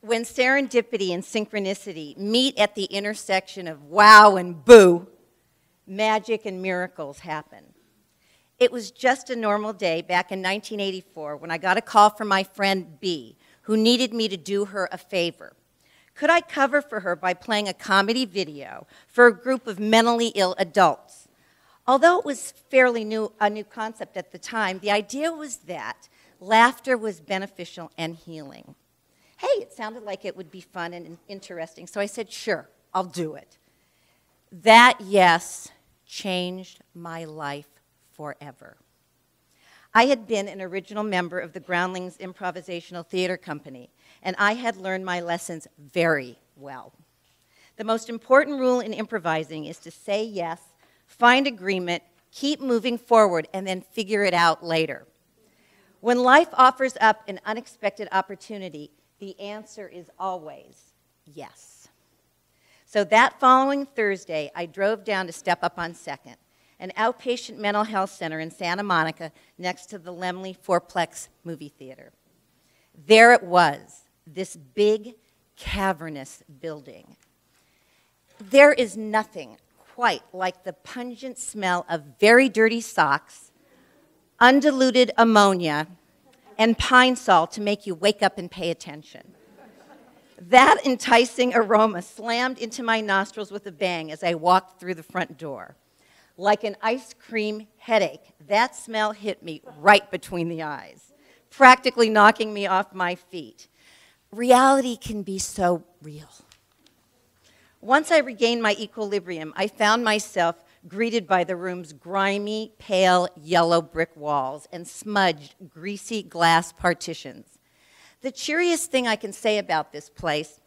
when serendipity and synchronicity meet at the intersection of wow and boo, magic and miracles happen. It was just a normal day back in 1984 when I got a call from my friend B, who needed me to do her a favor. Could I cover for her by playing a comedy video for a group of mentally ill adults? Although it was a new concept at the time, the idea was that laughter was beneficial and healing. Hey, it sounded like it would be fun and interesting, so I said, sure, I'll do it. That yes changed my life forever. I had been an original member of the Groundlings improvisational theater company, and I had learned my lessons very well. The most important rule in improvising is to say yes, find agreement, keep moving forward, and then figure it out later. When life offers up an unexpected opportunity, the answer is always yes. So that following Thursday, I drove down to Step Up on 2nd, an outpatient mental health center in Santa Monica next to the Laemmle Fourplex movie theater. There it was, this big, cavernous building. There is nothing quite like the pungent smell of very dirty socks, undiluted ammonia, and pine sol to make you wake up and pay attention. That enticing aroma slammed into my nostrils with a bang as I walked through the front door. Like an ice cream headache, that smell hit me right between the eyes, practically knocking me off my feet. Reality can be so real. Once I regained my equilibrium, I found myself greeted by the room's grimy, pale yellow brick walls and smudged, greasy glass partitions. The cheeriest thing I can say about this place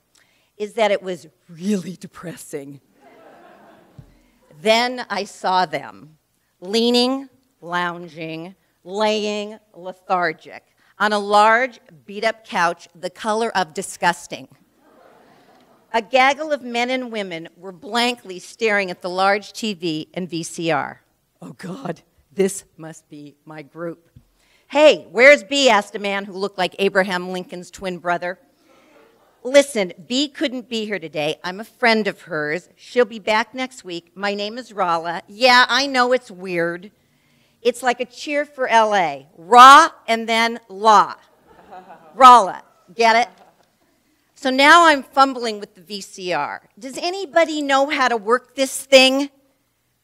is that it was really depressing. Then I saw them, leaning, lounging, laying lethargic, on a large, beat-up couch the color of disgusting. A gaggle of men and women were blankly staring at the large TV and VCR. Oh, God, this must be my group. Hey, where's B? Asked a man who looked like Abraham Lincoln's twin brother. Listen, B couldn't be here today. I'm a friend of hers. She'll be back next week. My name is Rahla. Yeah, I know it's weird. It's like a cheer for LA. Ra and then la. Rahla. Get it? So now I'm fumbling with the VCR. Does anybody know how to work this thing?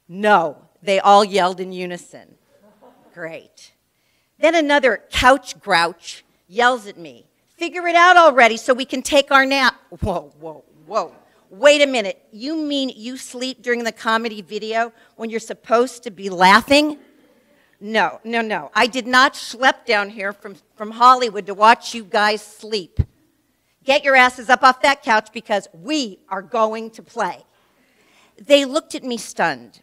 No. They all yelled in unison. Great. Then another couch grouch yells at me. Figure it out already so we can take our nap. Whoa, whoa, whoa. Wait a minute. You mean you sleep during the comedy video when you're supposed to be laughing? No, no, no. I did not schlep down here from Hollywood to watch you guys sleep. Get your asses up off that couch because we are going to play. They looked at me stunned.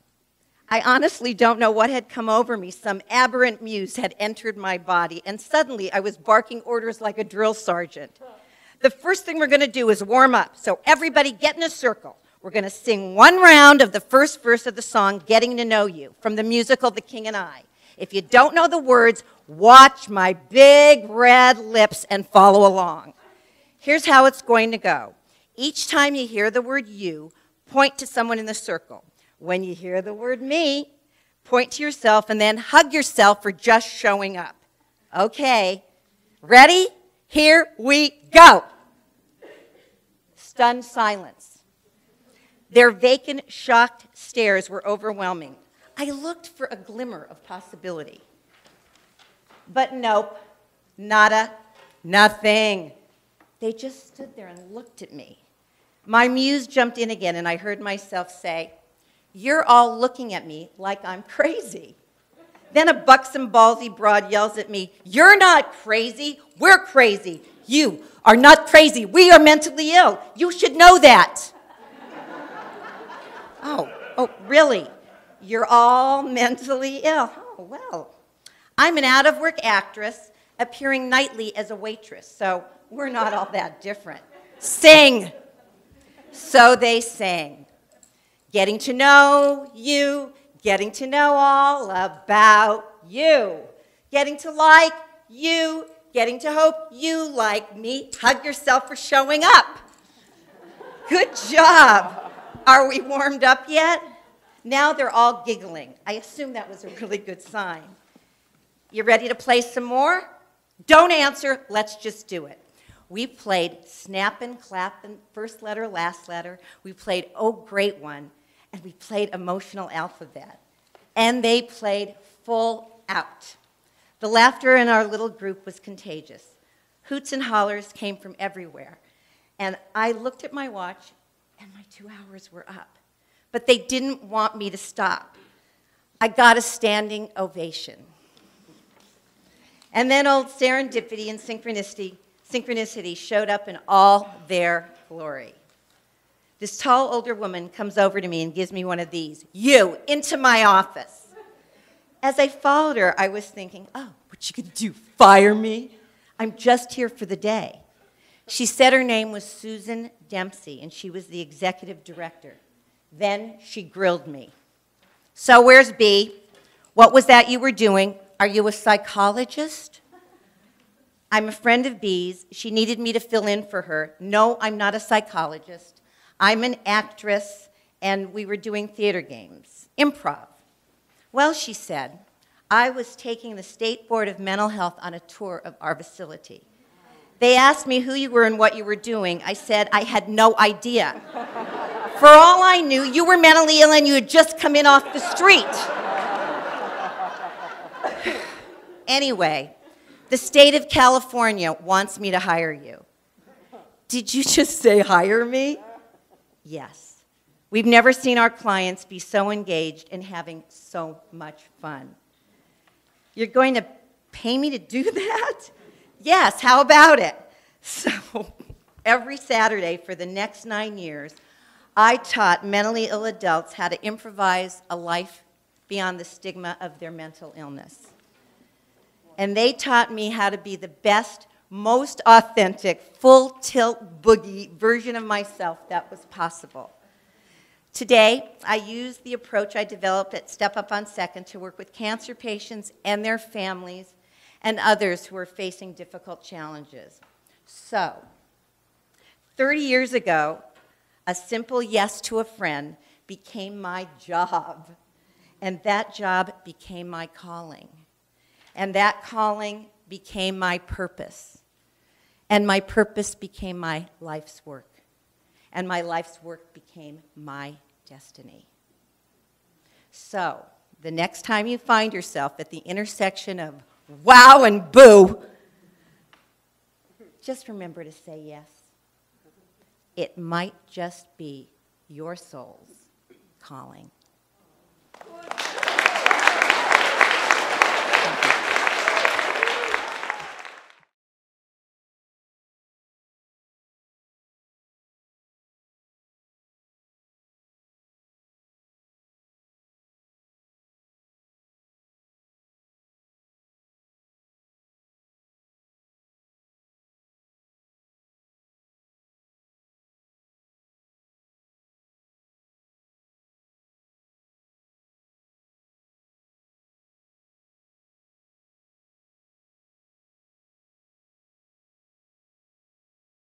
I honestly don't know what had come over me. Some aberrant muse had entered my body, and suddenly I was barking orders like a drill sergeant. The first thing we're going to do is warm up, so everybody get in a circle. We're going to sing one round of the first verse of the song, Getting to Know You, from the musical The King and I. If you don't know the words, watch my big red lips and follow along. Here's how it's going to go. Each time you hear the word you, point to someone in the circle. When you hear the word me, point to yourself and then hug yourself for just showing up. Okay, ready? Here we go. Stunned silence. Their vacant, shocked stares were overwhelming. I looked for a glimmer of possibility. But nope, nada, nothing. They just stood there and looked at me. My muse jumped in again and I heard myself say, "You're all looking at me like I'm crazy." Then a buxom, ballsy broad yells at me, "You're not crazy, we're crazy. You are not crazy, we are mentally ill. You should know that." Oh, really? You're all mentally ill? Oh, well. I'm an out-of-work actress appearing nightly as a waitress, so we're not all that different. Sing. So they sang. Getting to know you, getting to know all about you, getting to like you, getting to hope you like me. Hug yourself for showing up. Good job. Are we warmed up yet? Now they're all giggling. I assume that was a really good sign. You ready to play some more? Don't answer, let's just do it. We played snappin', clappin', first letter, last letter. We played Oh Great One, and we played emotional alphabet. And they played full out. The laughter in our little group was contagious. Hoots and hollers came from everywhere. And I looked at my watch, and my 2 hours were up. But they didn't want me to stop. I got a standing ovation. And then old serendipity and synchronicity showed up in all their glory. This tall older woman comes over to me and gives me one of these. You, into my office. As I followed her, I was thinking, oh, what you gonna do, fire me? I'm just here for the day. She said her name was Susan Dempsey, and she was the executive director. Then she grilled me. So where's B? What was that you were doing? Are you a psychologist? I'm a friend of B's. She needed me to fill in for her. No, I'm not a psychologist. I'm an actress, and we were doing theater games, improv. Well, she said, I was taking the State Board of Mental Health on a tour of our facility. They asked me who you were and what you were doing. I said I had no idea. For all I knew, you were mentally ill and you had just come in off the street. Anyway, the state of California wants me to hire you. Did you just say hire me? Yes. We've never seen our clients be so engaged and having so much fun. You're going to pay me to do that? Yes, how about it? So every Saturday for the next 9 years, I taught mentally ill adults how to improvise a life beyond the stigma of their mental illness. And they taught me how to be the best, most authentic, full-tilt boogie version of myself that was possible. Today, I use the approach I developed at Step Up on Second to work with cancer patients and their families and others who are facing difficult challenges. So, 30 years ago, a simple yes to a friend became my job, and that job became my calling. And that calling became my purpose. And my purpose became my life's work. And my life's work became my destiny. So, the next time you find yourself at the intersection of wow and boo, just remember to say yes. It might just be your soul's calling.